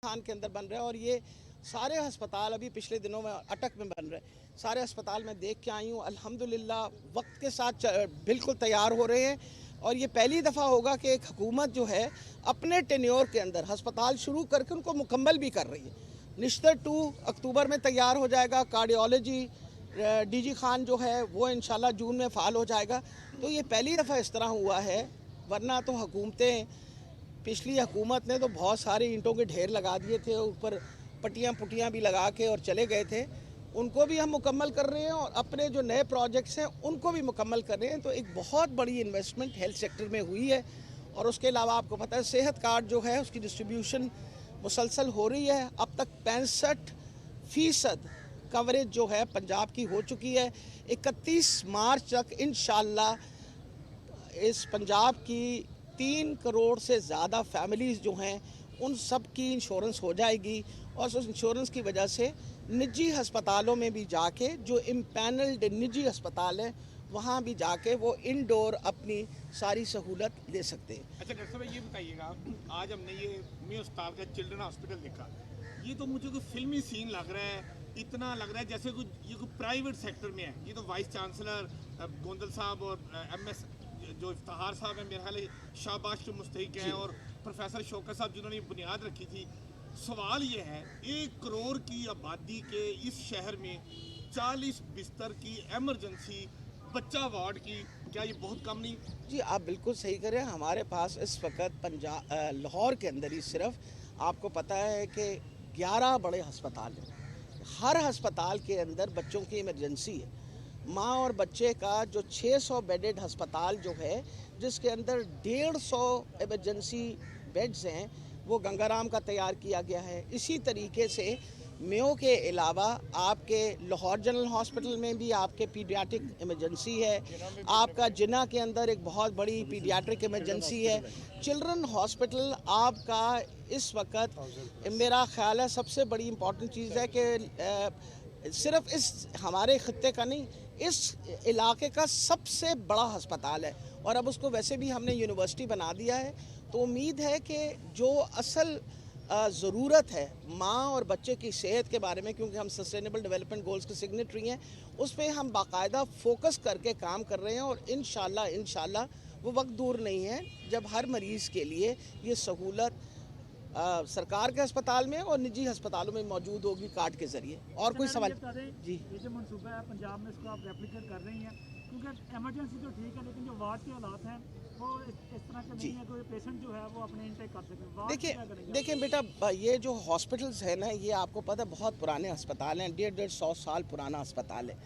खान के अंदर बन रहा है और ये सारे अस्पताल अभी पिछले दिनों में अटक में बन रहे हैं। सारे अस्पताल में देख के आई हूँ, अल्हम्दुलिल्लाह वक्त के साथ बिल्कुल तैयार हो रहे हैं। और ये पहली दफ़ा होगा कि एक हुकूमत जो है अपने टेन्योर के अंदर अस्पताल शुरू करके उनको मुकम्मल भी कर रही है। निश्तर 2 अक्टूबर में तैयार हो जाएगा। कार्डियोलॉजी डीजी खान जो है वो इंशाल्लाह जून में फ़ाल हो जाएगा। तो ये पहली दफ़ा इस तरह हुआ है, वरना तो हुकूमतें, पिछली हुकूमत ने तो बहुत सारे ईंटों के ढेर लगा दिए थे, ऊपर पट्टियाँ पुट्टियाँ भी लगा के और चले गए थे। उनको भी हम मुकम्मल कर रहे हैं और अपने जो नए प्रोजेक्ट्स हैं उनको भी मुकम्मल कर रहे हैं। तो एक बहुत बड़ी इन्वेस्टमेंट हेल्थ सेक्टर में हुई है। और उसके अलावा आपको पता है सेहत कार्ड जो है उसकी डिस्ट्रीब्यूशन मुसलसल हो रही है। अब तक 65% कवरेज जो है पंजाब की हो चुकी है। 31 मार्च तक इंशाल्लाह इस पंजाब की 3 करोड़ से ज़्यादा फैमिलीज़ जो हैं उन सब की इंश्योरेंस हो जाएगी। और उस इंश्योरेंस की वजह से निजी अस्पतालों में भी जाके, जो इम्पैनल्ड निजी अस्पताल है वहाँ भी जाके वो इंडोर अपनी सारी सहूलत ले सकते हैं। अच्छा डॉक्टर साहब ये बताइएगा, आज हमने ये मियां उस्ताद का चिल्ड्रन हॉस्पिटल देखा, ये तो मुझे कोई फिल्मी सीन लग रहा है। इतना लग रहा है जैसे ये कोई प्राइवेट सेक्टर में है। ये तो वाइस चांसलर गोंदल साहब और MS जो इफ्तार साहब हैं, मेरे ख्याल शाबाश के मुस्तहिक हैं, और प्रोफेसर शौकत साहब जिन्होंने बुनियाद रखी थी। सवाल ये है, 1 करोड़ की आबादी के इस शहर में 40 बिस्तर की एमरजेंसी बच्चा वार्ड की, क्या ये बहुत कम नहीं? जी आप बिल्कुल सही करें। हमारे पास इस वक्त पंजाब लाहौर के अंदर ही सिर्फ आपको पता है कि 11 बड़े अस्पताल हैं। हर अस्पताल के अंदर बच्चों की इमरजेंसी है। माँ और बच्चे का जो 600 बेडेड अस्पताल जो है, जिसके अंदर 150 इमरजेंसी बेड्स हैं, वो गंगाराम का तैयार किया गया है। इसी तरीके से मेयो के अलावा आपके लाहौर जनरल हॉस्पिटल में भी आपके पीडियाट्रिक इमरजेंसी है। आपका जिन्ना के अंदर एक बहुत बड़ी पीडियाट्रिक इमरजेंसी है। चिल्ड्रन हॉस्पिटल आपका इस वक्त मेरा ख्याल है सबसे बड़ी इम्पॉर्टेंट चीज़ है कि सिर्फ इस हमारे खत्ते का नहीं, इस इलाके का सबसे बड़ा अस्पताल है। और अब उसको वैसे भी हमने यूनिवर्सिटी बना दिया है। तो उम्मीद है कि जो असल ज़रूरत है माँ और बच्चे की सेहत के बारे में, क्योंकि हम सस्टेनेबल डेवलपमेंट गोल्स के सिग्नेटरी हैं, उस पर हम बाकायदा फोकस करके काम कर रहे हैं। और इंशाल्लाह वो वक्त दूर नहीं है जब हर मरीज़ के लिए ये सहूलत सरकार के अस्पताल में और निजी अस्पतालों में मौजूद होगी कार्ड के ज़रिए। और कोई सवाल? जी, ये जो मनसूबा है पंजाब में, इसको आप रेप्लिकेट कर रही हैं, क्योंकि एमरजेंसी तो ठीक है, लेकिन जो वार्ड के हालात हैं वो इस तरह के नहीं है। कोई पेशेंट जो है वो अपने इंटेक कर सके। देखिए बेटा, ये जो हॉस्पिटल्स है ना, ये आपको पता है बहुत पुराने अस्पताल हैं। 150 साल पुराना अस्पताल है।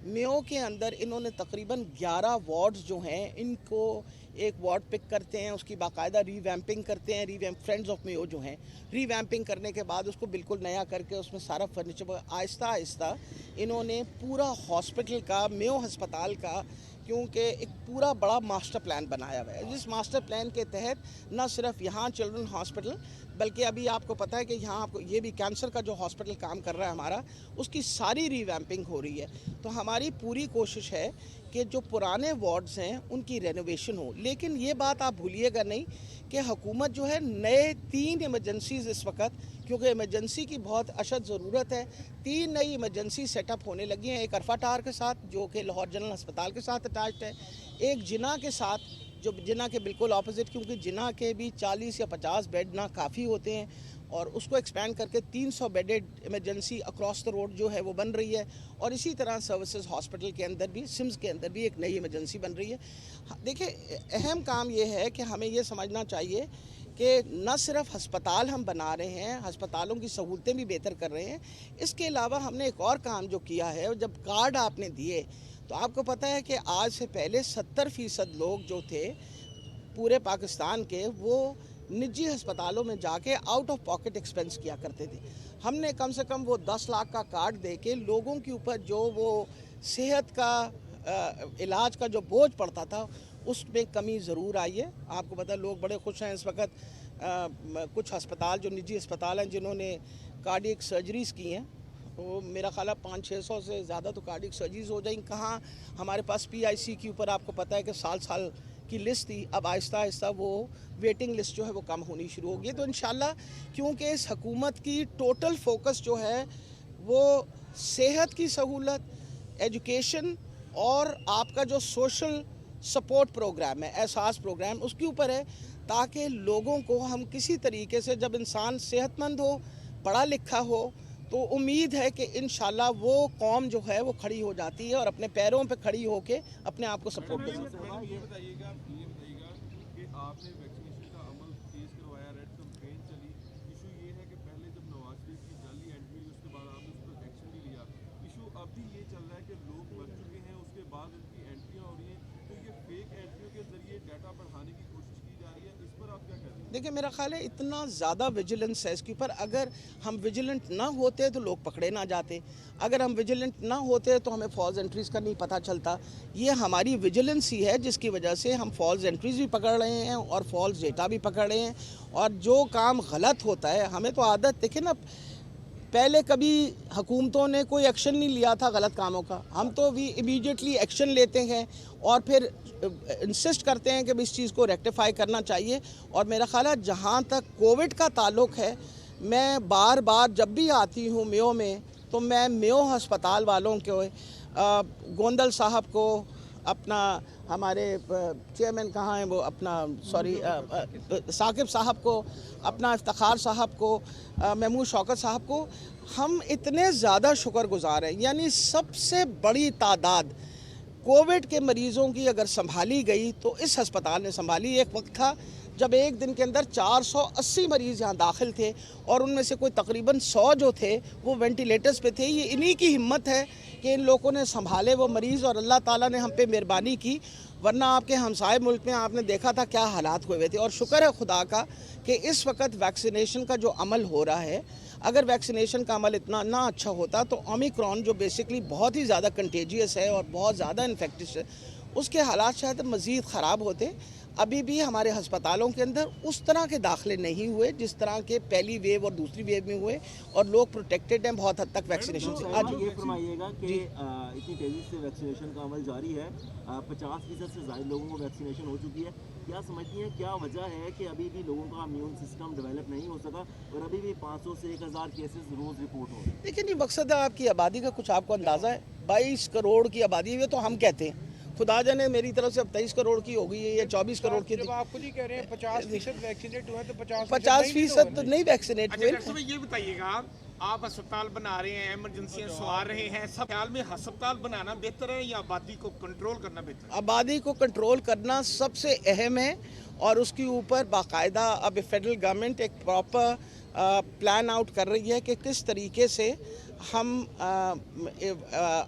मेयो के अंदर इन्होंने तकरीबन 11 वार्ड्स जो हैं, इनको एक वार्ड पिक करते हैं, उसकी बाकायदा रीवैम्पिंग करते हैं। फ्रेंड्स ऑफ मेयो जो हैं, रीवैम्पिंग करने के बाद उसको बिल्कुल नया करके उसमें सारा फर्नीचर आहिस्ता आहिस्ता इन्होंने पूरा हॉस्पिटल का, मेयो अस्पताल का, क्योंकि एक पूरा बड़ा मास्टर प्लान बनाया हुआ है। जिस मास्टर प्लान के तहत न सिर्फ यहाँ चिल्ड्रन हॉस्पिटल, बल्कि अभी आपको पता है कि यहाँ आपको ये भी कैंसर का जो हॉस्पिटल काम कर रहा है हमारा, उसकी सारी रीवैम्पिंग हो रही है। तो हमारी पूरी कोशिश है कि जो पुराने वार्ड्स हैं उनकी रेनोवेशन हो। लेकिन ये बात आप भूलिएगा नहीं कि हुकूमत जो है नए 3 इमरजेंसीज इस वक्त, क्योंकि इमरजेंसी की बहुत अशद ज़रूरत है, 3 नई इमरजेंसी सेटअप होने लगी हैं। एक अरफा टार के साथ जो कि लाहौर जनरल अस्पताल के साथ अटैच्ड है, एक जिना के साथ जो जिना के बिल्कुल ऑपोजिट, क्योंकि जिना के भी 40 या 50 बेड ना काफ़ी होते हैं, और उसको एक्सपैंड करके 300 bedded emergency across the road जो है वो बन रही है। और इसी तरह सर्विसेज हॉस्पिटल के अंदर भी, सिम्स के अंदर भी एक नई इमरजेंसी बन रही है। देखिए अहम काम ये है कि हमें ये समझना चाहिए कि न सिर्फ अस्पताल हम बना रहे हैं, अस्पतालों की सहूलतें भी बेहतर कर रहे हैं। इसके अलावा हमने एक और काम जो किया है, जब कार्ड आपने दिए तो आपको पता है कि आज से पहले 70% लोग जो थे पूरे पाकिस्तान के, वो निजी अस्पतालों में जाके आउट ऑफ पॉकेट एक्सपेंस किया करते थे। हमने कम से कम वो 10 लाख का कार्ड दे के लोगों के ऊपर जो वो सेहत का इलाज का जो बोझ पड़ता था उसमें कमी ज़रूर आई है। आपको पता है लोग बड़े खुश हैं इस वक्त। कुछ अस्पताल जो निजी अस्पताल हैं जिन्होंने कार्डियक सर्जरीज़ की हैं, वो मेरा ख्याल है 500-600 से ज़्यादा तो कार्डियक सर्जरीज़ हो जाएंगी। कहाँ हमारे पास PIC के ऊपर आपको पता है कि साल साल की लिस्ट थी, अब आहिस्ता आहिस्ता वो वेटिंग लिस्ट जो है वो कम होनी शुरू होगी। तो इंशाल्लाह क्योंकि इस हुकूमत की टोटल फोकस जो है वो सेहत की सहूलत, एजुकेशन और आपका जो सोशल सपोर्ट प्रोग्राम है, एहसास प्रोग्राम, उसके ऊपर है, ताकि लोगों को हम किसी तरीके से, जब इंसान सेहतमंद हो, पढ़ा लिखा हो, तो उम्मीद है कि इंशाल्लाह वो कौम जो है वो खड़ी हो जाती है और अपने पैरों पे खड़ी होके अपने आप को सपोर्ट दे सकती है। ये बताइएगा कि आपने वैक्सीनेशन का अमल तेज करवाया, रेड कैंपेन चली। इशू ये है कि पहले जब नवाज शरीफ की जाली एंट्री हुई उसके बाद आपने उस पर एक्शन नहीं लिया। इशू अब भी ये चल रहा है कि लोग मर चुके हैं, उसके बाद उनकी एंट्रियाँ हो रही हैं, तो ये फेक एंट्रियों के जरिए डाटा बढ़ाने की कोशिश की जा रही है। इस पर आप क्या कह रहे हैं? देखिए मेरा ख्याल है इतना ज़्यादा विजिलेंस है इसके ऊपर, अगर हम विजिलेंट ना होते तो लोग पकड़े ना जाते, अगर हम विजिलेंट ना होते तो हमें फॉल्स एंट्रीज का नहीं पता चलता। ये हमारी विजिलेंस ही है जिसकी वजह से हम फॉल्स एंट्रीज भी पकड़ रहे हैं और फॉल्स डेटा भी पकड़ रहे हैं। और जो काम गलत होता है, हमें तो आदत, देखिए ना, पहले कभी हुकूमतों ने कोई एक्शन नहीं लिया था गलत कामों का, हम तो भी इमीडिएटली एक्शन लेते हैं और फिर इंसिस्ट करते हैं कि इस चीज़ को रेक्टिफाई करना चाहिए। और मेरा ख्याल है जहाँ तक कोविड का ताल्लुक़ है, मैं बार बार जब भी आती हूँ मेयो में, तो मैं मेयो हस्पताल वालों को, गोंदल साहब को, अपना हमारे चेयरमैन कहाँ हैं वो, अपना सॉरी साकिब साहब को, अपना इफ्तिखार साहब को, महमूद शौकत साहब को, हम इतने ज़्यादा शुक्रगुजार हैं। यानी सबसे बड़ी तादाद कोविड के मरीज़ों की अगर संभाली गई तो इस हस्पताल ने संभाली। एक वक्त था जब एक दिन के अंदर 480 मरीज़ यहाँ दाखिल थे और उनमें से कोई तकरीबन 100 जो थे वो वेंटिलेटर्स पे थे। ये इन्हीं की हिम्मत है कि इन लोगों ने संभाले वो मरीज़ और अल्लाह ताला ने हम पे मेहरबानी की, वरना आपके हमसाए मुल्क में आपने देखा था क्या हालात हुए थे। और शुक्र है खुदा का कि इस वक्त वैक्सीनेशन का जो अमल हो रहा है, अगर वैक्सीनेशन का अमल इतना ना अच्छा होता तो ओमिक्रॉन जो बेसिकली बहुत ही ज़्यादा कंटेजियस है और बहुत ज़्यादा इन्फेक्टिस है, उसके हालात शायद मज़ीद ख़राब होते। अभी भी हमारे हस्पतालों के अंदर उस तरह के दाखिले नहीं हुए जिस तरह के पहली वेव और दूसरी वेव में हुए, और लोग प्रोटेक्टेड हैं बहुत हद तक वैक्सीनेशन से। आज ये फरमाइएगा कि इतनी तेज़ी से वैक्सीनेशन का अमल जारी है, 50% से ज़्यादा लोगों को वैक्सीनेशन हो चुकी है, क्या समझती हैं क्या वजह है कि अभी भी लोगों का इम्यून सिस्टम डेवलप नहीं हो सका और अभी भी 500 से 1000 केसेस रोज़ रिपोर्ट हो रहे हैं? देखिए नहीं, मकसद है आपकी आबादी का कुछ आपको अंदाज़ा है, 22 करोड़ की आबादी है, तो हम कहते हैं, खुदा जाने मेरी तरफ से अब 23 करोड़ की हो गई है या 24 करोड़ की। जब आप खुद ही कह रहे हैं 50% वैक्सीनेट हुए तो 50% तो नहीं वैक्सीनेट अच्छा हुए। डॉक्टर साहब ये बताइएगा, आप अस्पताल बना रहे हैं, इमरजेंसियां सवार रहे हैं, सब ख्याल में अस्पताल बनाना बेहतर है या आबादी को कंट्रोल करना बेहतर है? आबादी को कंट्रोल करना सबसे अहम है और उसके ऊपर बाकायदा अब फेडरल गवर्नमेंट एक प्रॉपर प्लान आउट कर रही है कि किस तरीके से हम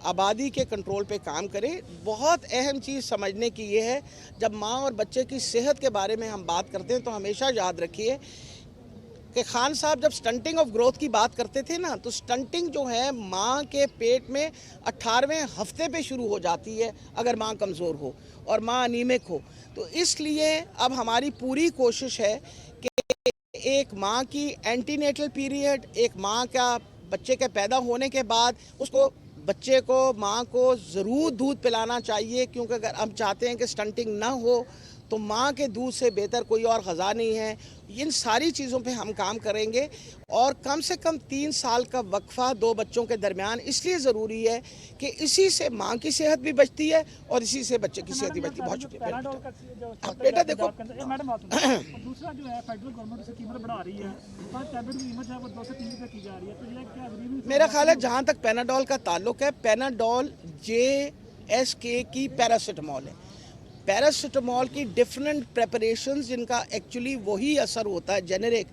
आबादी के कंट्रोल पे काम करें। बहुत अहम चीज़ समझने की ये है, जब माँ और बच्चे की सेहत के बारे में हम बात करते हैं तो हमेशा याद रखिए कि खान साहब जब स्टंटिंग ऑफ ग्रोथ की बात करते थे ना, तो स्टंटिंग जो है माँ के पेट में 18वें हफ्ते पे शुरू हो जाती है अगर माँ कमज़ोर हो और माँ अनीमिक हो। तो इसलिए अब हमारी पूरी कोशिश है कि एक माँ की एंटीनेटल पीरियड, एक माँ का बच्चे के पैदा होने के बाद उसको, बच्चे को, माँ को ज़रूर दूध पिलाना चाहिए, क्योंकि अगर हम चाहते हैं कि स्टंटिंग ना हो तो माँ के दूध से बेहतर कोई और ग़ज़ा नहीं है। इन सारी चीज़ों पे हम काम करेंगे और कम से कम 3 साल का वक्फा 2 बच्चों के दरमियान इसलिए ज़रूरी है कि इसी से माँ की सेहत भी बचती है और इसी से बच्चे की सेहत भी बचती है। बहुत शुक्रिया बेटा। देखो मैडम बात सुनो, दूसरा जो है फेडरल गवर्नमेंट इसे कीमत बढ़ा रही है, पर टैबलेट की कीमत है वो 2 से 3 रुपये की जा रही है, तो ये क्या गरीबी? मेरा ख्याल है जहाँ तक पैनाडोल का ताल्लुक है, पैनाडोल JSK की पैरासिटामोल है। पैरासिटामोल की डिफरेंट प्रेपरेशंस जिनका एक्चुअली वही असर होता है जेनेरिक,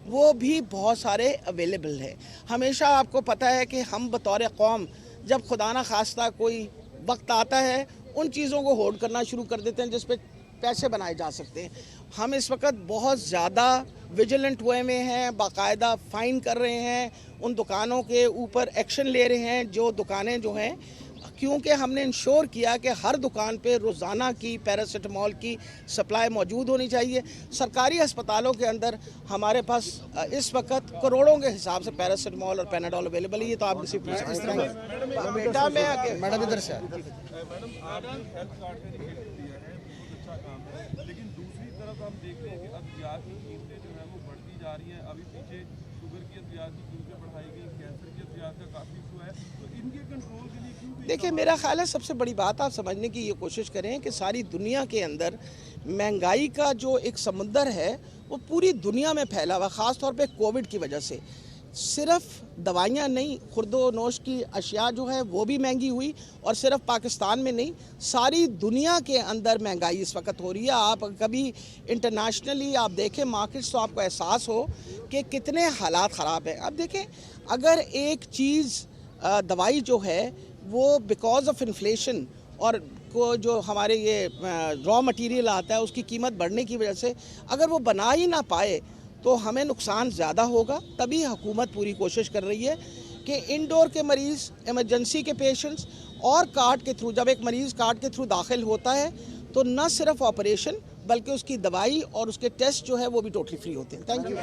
वो भी बहुत सारे अवेलेबल है। हमेशा आपको पता है कि हम बतौर कौम जब खुदा न खास्ता कोई वक्त आता है उन चीज़ों को होल्ड करना शुरू कर देते हैं जिस पे पैसे बनाए जा सकते हैं। हम इस वक्त बहुत ज़्यादा विजिलेंट हुए में हैं, बाकायदा फ़ाइन कर रहे हैं, उन दुकानों के ऊपर एक्शन ले रहे हैं जो दुकानें जो हैं, क्योंकि हमने इंश्योर किया कि हर दुकान पे रोज़ाना की पैरासिटामोल की सप्लाई मौजूद होनी चाहिए। सरकारी अस्पतालों के अंदर हमारे पास इस वक्त करोड़ों के हिसाब से पैरासिटामोल और पैनाडोल अवेलेबल है। ये तो आप किसी पूछ सकते हैं। बेटा मैं आगे, मैडम इधर से मैडम आपने हेल्थ कार्ड का इनिशिएटिव लिया है, बहुत अच्छा काम है। वक्त हम देख रहे हैं कि अद्वियात की कीमतें जो है वो बढ़ती जा रही हैं। अभी पीछे शुगर की अद्वियात की कीमतें बढ़ाई गई, कैंसर की अद्वियात का काफ़ी इशू है, तो इनके कंट्रोल के लिए क्यों? देखिए मेरा ख्याल है सबसे बड़ी बात आप समझने की ये कोशिश करें कि सारी दुनिया के अंदर महंगाई का जो एक समुंदर है वो पूरी दुनिया में फैला हुआ, ख़ास तौर पे कोविड की वजह से। सिर्फ दवाइयाँ नहीं, खुर्दो नोश की अशिया जो है वो भी महंगी हुई, और सिर्फ पाकिस्तान में नहीं, सारी दुनिया के अंदर महंगाई इस वक्त हो रही है। आप कभी इंटरनेशनली आप देखें मार्केट्स तो आपको एहसास हो कि कितने हालात ख़राब हैं। अब देखें, अगर एक चीज़ दवाई जो है वो बिकॉज ऑफ इन्फ्लेशन और को जो हमारे ये रॉ मटेरियल आता है उसकी कीमत बढ़ने की वजह से अगर वो बना ही ना पाए तो हमें नुकसान ज़्यादा होगा। तभी हुकूमत पूरी कोशिश कर रही है कि इंडोर के मरीज़, इमरजेंसी के पेशेंट्स और कार्ड के थ्रू, जब एक मरीज़ कार्ड के थ्रू दाखिल होता है तो न सिर्फ ऑपरेशन बल्कि उसकी दवाई और उसके टेस्ट जो है वो भी टोटली फ्री होते हैं। Thank you.